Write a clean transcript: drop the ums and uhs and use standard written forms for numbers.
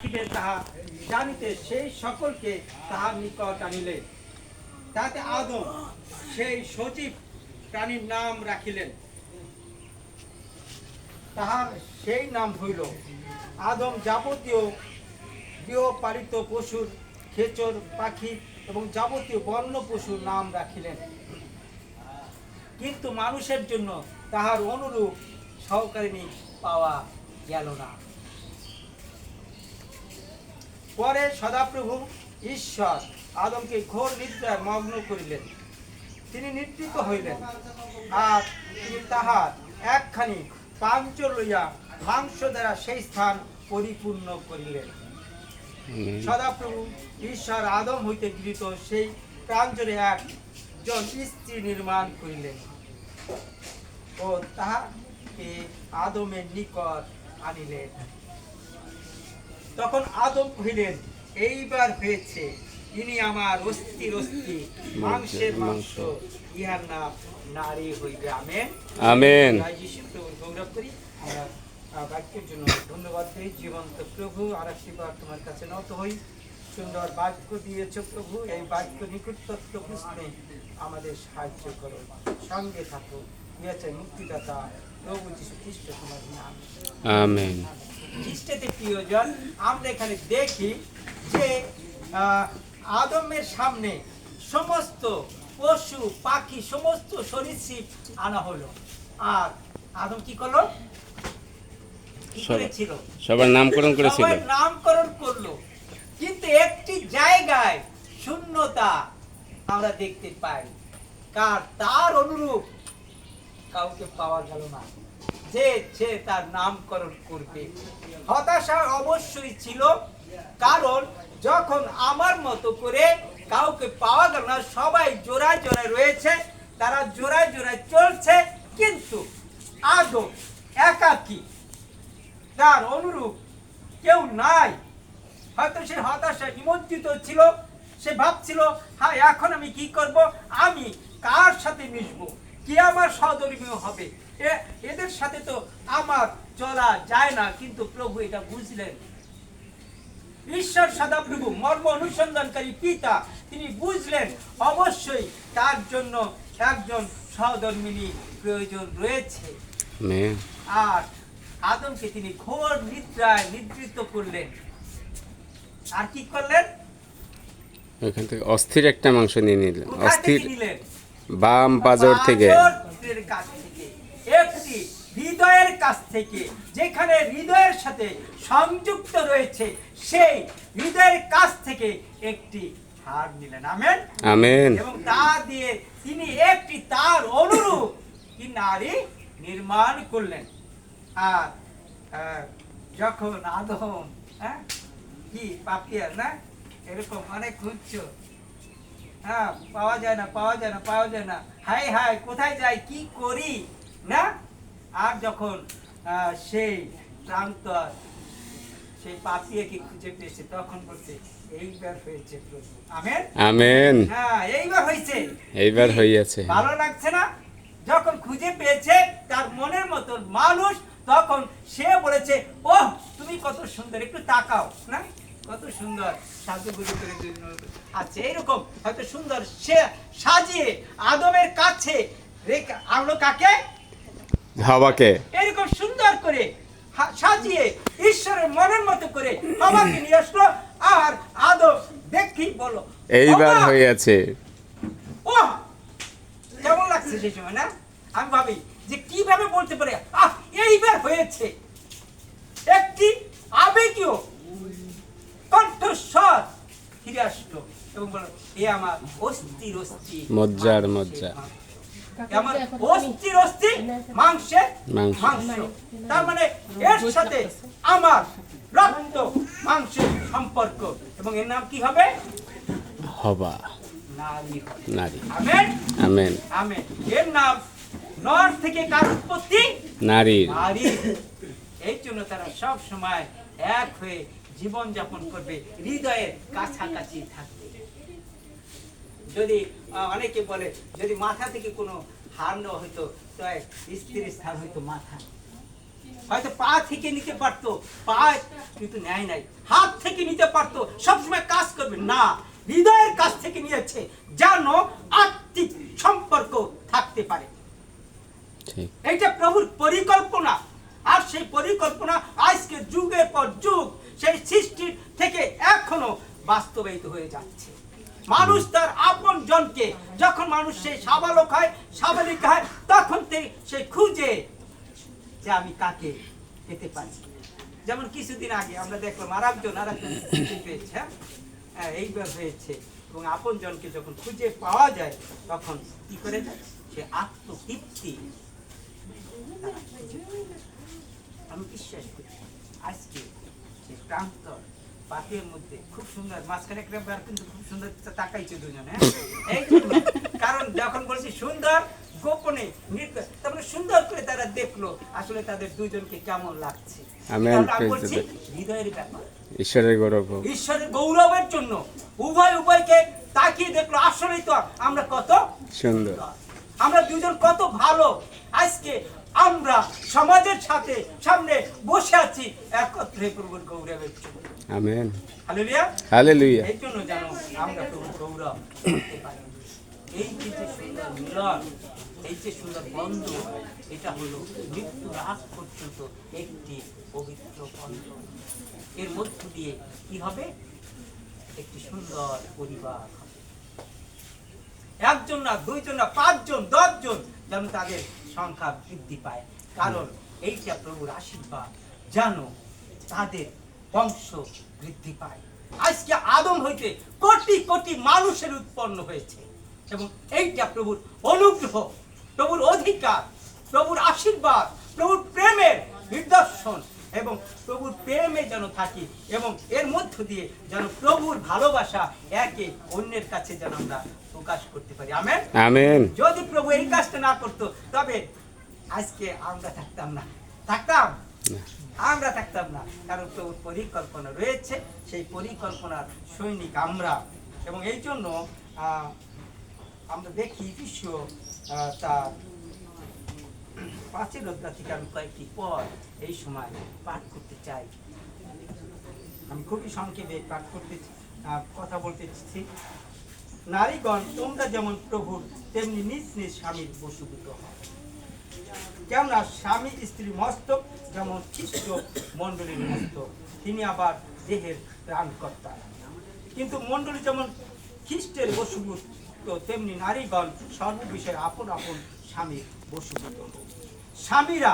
তাহা জানিতে সেই সকলকে তাহার নিকট আনিলেন। তাতে আদম সেই সজীব প্রাণীর নাম রাখিলেন। তাহার সেই নাম হইল আদম। যাবতীয় গৃহপালিত পশুর, খেচর, পাখি এবং যাবতীয় বন্য পশুর নাম রাখিলেন, কিন্তু মানুষের জন্য তাহার অনুরূপ সহকারিণী পাওয়া গেল না। পরে সদাপ্রভু ঈশ্বর আদমকে ঘোর নিদ্রায় মগ্ন করিলেন। তিনি নিদ্রিত হইলেন, আর তিনি তাহার একখানি পাঞ্চর লইয়া মাংস দ্বারা সেই স্থান পরিপূর্ণ করিলেন। সদাপ্রভু ঈশ্বর আদম হইতে গৃহীত সেই প্রাঞ্জলে একজন স্ত্রী নির্মাণ করিলেন ও তাহাকে আদমের নিকট আনিলেন। তখন আদম কহিলেন, এইবার হয়েছে, ইনি আমার অস্থির অস্থি, মাংসের মাংস, ইহার নাম নারী হইবে। Amen amen. গৌরব করি। আমরা বাক্যের জন্য ধন্যবাদ দিই। জীবন্ত প্রভু, আর একটিবার তোমার কাছে নত হই। সুন্দর বাক্য দিয়েছ প্রভু, এই বাক্য নিকটত্ব বুঝতে আমাদের সাহায্য করো, সঙ্গে থাকো। দিয়েছে মুক্তিদাতা প্রভু যীশু খ্রিস্ট তোমার নাম। আমেন। খ্রিস্টেতে প্রিয়জন, আমরা এখানে দেখি যে আদমের সামনে সমস্ত পশু পাখি, সমস্ত সরীসৃপ আনা হলো। আর আদম কি করলো? সবার নামকরণ করেছিল, নামকরণ করলো, কিন্তু একটি জায়গায় শূন্যতা আমরা দেখতে পাই। তার অনুরূপ কাউকে পাওয়া গেল না যে সে তার নামকরণ করবে। হতাশা অবশ্যই ছিল, কারণ যখন আমার মতো করে কাউকে পাওয়া গেল না, সবাই জোড়ায় জোড়ায় রয়েছে, তারা জোড়ায় জোড়ায় চলছে, কিন্তু আদম একাকী, তার অনুরূপ কেউ নাই। হয়তো সে হতাশায় নিমজ্জিত ছিল। সে ভাবছিল, হ্যাঁ এখন আমি কি করব, আমি কার সাথে মিশবো, কে আমার সহধর্মীয় হবে, এদের সাথে তো আমার চলা যায় না। কিন্তু প্রভু এটা বুঝলেন। ঈশ্বর সদাপ্রভু, মর্ম অনুসন্ধানকারী পিতা, তিনি বুঝলেন অবশ্যই তার জন্য একজন সহধর্মিনী প্রয়োজন রয়েছে। আর আদমকে তিনি ঘোর নিদ্রায় নিদ্রিত করলেন। আর কি করলেন? ওখান থেকে অস্থির একটা মাংস নিয়ে নিলেন। অস্থির বাম পাজর থেকে, একটি হৃদয়ের কাছ থেকে, যেখানে হৃদয়ের সাথে সংযুক্ত রয়েছে, সেই হৃদয়ের কাছ থেকে একটি হাড় নিলেন। Amen amen. এবং তা দিয়ে তিনি একটি তার অনুরূপ কি নারী নির্মাণ করলেন। আর যখন আদম কি পাপিয়া না, এরকম অনেক খুঁজছো, হ্যাঁ পাওয়া যায় না, পাওয়া যায় না, পাওয়া যায় না, হাই হাই কোথায় যাই, কি করি না। আর যখন সেই ক্লান্ত সেই পাপিয়াকে খুঁজে পেয়েছে, তখন বলছে, এইবার হয়েছে প্রভু। Amen amen. হ্যাঁ, এইবার হয়েছে, এইবার হইয়াছে। ভালো লাগছে না? যখন খুঁজে পেয়েছে তার মনের মতন মানুষ, তখন সে বলেছে, ওহ তুমি কত সুন্দর, একটু তাকাও না, কত সুন্দর সাজুগুজু করে আছে। এইরকম হয়তো সুন্দর সে সাজিয়ে আদমের কাছে রেখে আনলো কাকে? হাওয়াকে। এরকম সুন্দর করে সাজিয়ে ঈশ্বরের মনের মতো করে হাওয়াকে নিয়ে আসলো। আর আদম দেখি বলো, এইবার হইয়াছে। ওহ কেমন লাগছে সেই সময় না? আমি ভাবি যে কিভাবে বলতে পারে, এইবার হয়েছে। একটি আবেগীয় কণ্ঠস্বর ফিরে আসলো এবং বলল, এ আমার অস্থির অস্থির মজ্জার মজ্জা, আমার অস্থির অস্থির মাংসের মাংস। তার মানে এর সাথে আমার রক্ত মাংসের সম্পর্ক, এবং এর নাম কি হবে? হবা, নারী। Amen amen amen. এর নাম নর থেকে কার উৎপত্তি? নারী। নারী। এই জন্য তারা সব সময় এক হয়ে জীবন যাপন করবে, হৃদয়ের কাছাকাছি থাকবে। যদি অনেকে বলে, যদি মাথা থেকে কোনো হার নেওয়া হইতো, তো স্ত্রীর স্থান হইতো মাথা। হয়তো পা থেকে নিতে পারতো, পা কিন্তু নেয় নাই, হাত থেকে নিতে পারতো, সবসময় কাজ করবে না, হৃদয়ের কাছ থেকে নিয়েছে যেন আত্মিক সম্পর্ক থাকতে পারে। ঠিক। এইটা প্রভুর পরিকল্পনা। আর সেই পরিকল্পনা আজকে যুগের পর যুগ সেই সৃষ্টির থেকে এখনো বাস্তবায়িত হয়ে যাচ্ছে। মানুষ তার আপন জনকে, যখন মানুষ সেই সাবালক হয়, সাবালিক হয়, তখন সে খুঁজে যে আমি কাকে পেতে পারি। যেমন কিছুদিন আগে আমরা দেখলাম আরেকজন পেয়েছে, হ্যাঁ এইবার হয়েছে, এবং আপন জনকে যখন খুঁজে পাওয়া যায় তখন কি করে যায়, সে আত্মতৃপ্তি। আমি বিশ্বাস করি আজকে যে প্রান্ত পাতের মধ্যে খুব সুন্দর মাঝখানে একটা বার কিন্তু খুব সুন্দর তাকাইছে দুজনে, এই জন্য, কারণ যখন বলছি সুন্দর গোপনে তার মানে সুন্দর করে তারা দেখলো আসলে তাদের দুজনকে কেমন লাগছে। হৃদয়ের ব্যাপার, ঈশ্বরের গৌরব, ঈশ্বরের গৌরবের জন্য উভয় উভয়কে তাকিয়ে দেখলো আসলেই তো আমরা কত সুন্দর, আমরা দুজন কত ভালো। আজকে আমরা সমাজের সাথে সামনে বসে আছি একত্রে প্রভুর গৌরবের জন্য। Amen, hallelujah, hallelujah. এই জন্য যেন আমরা প্রভুর গৌরব করতে পারি। এই যে সুন্দর মিলন, এই যে সুন্দর বন্ধন, এটা হলো মৃত্যুর আগ পর্যন্ত একটি পবিত্র বন্ধন। এর মধ্য দিয়ে কি হবে, একটি সুন্দর পরিবার হবে। একজন না, দুইজন না, 5 জন 10 জন যেন তাদের সংখ্যা বৃদ্ধি পায়, কারণ এইটা প্রভুর আশীর্বাদ যেন তাদের বংশ বৃদ্ধি পায়। আজকে আদম হইতে কোটি কোটি মানুষের উৎপন্ন হয়েছে, এবং এইটা প্রভুর অনুগ্রহ, প্রভুর অধিকার, প্রভুর আশীর্বাদ, প্রভুর প্রেমের নিদর্শন, এবং প্রভুর প্রেমে যেন থাকি, এবং এর মধ্য দিয়ে যেন প্রভুর ভালোবাসা একে অন্যের কাছে যেন আমরা প্রকাশ করতে পারি। Amen, amen. যদি প্রভু এই কাজটা না করতো তবে আজকে আমরা থাকতাম না, আমরা থাকতাম না, কারণ প্রভুর পরিকল্পনা রয়েছে, সেই পরিকল্পনার সৈনিক আমরা। এবং এই জন্য আমরা দেখি বিশ্ব তার 5 অধ্যায় থেকে আমি কয়েকটি পদ এই সময় পাঠ করতে চাই। আমি খুবই সংক্ষেপে পাঠ করতে কথা বলতেছি। নারীগণ, তোমরা যেমন প্রভুর তেমনি নিজ নিজ স্বামীর বশীভূত হও, কেননা স্বামী স্ত্রীর মস্তক যেমন খ্রিস্ট মণ্ডলীর মস্তক, তিনি আবার দেহের ত্রাণকর্তা। কিন্তু মণ্ডলী যেমন খ্রিস্টের বশীভূত, তেমনি নারীগণ সর্ববিষয়ে আপন আপন স্বামীর বশীভূত। স্বামীরা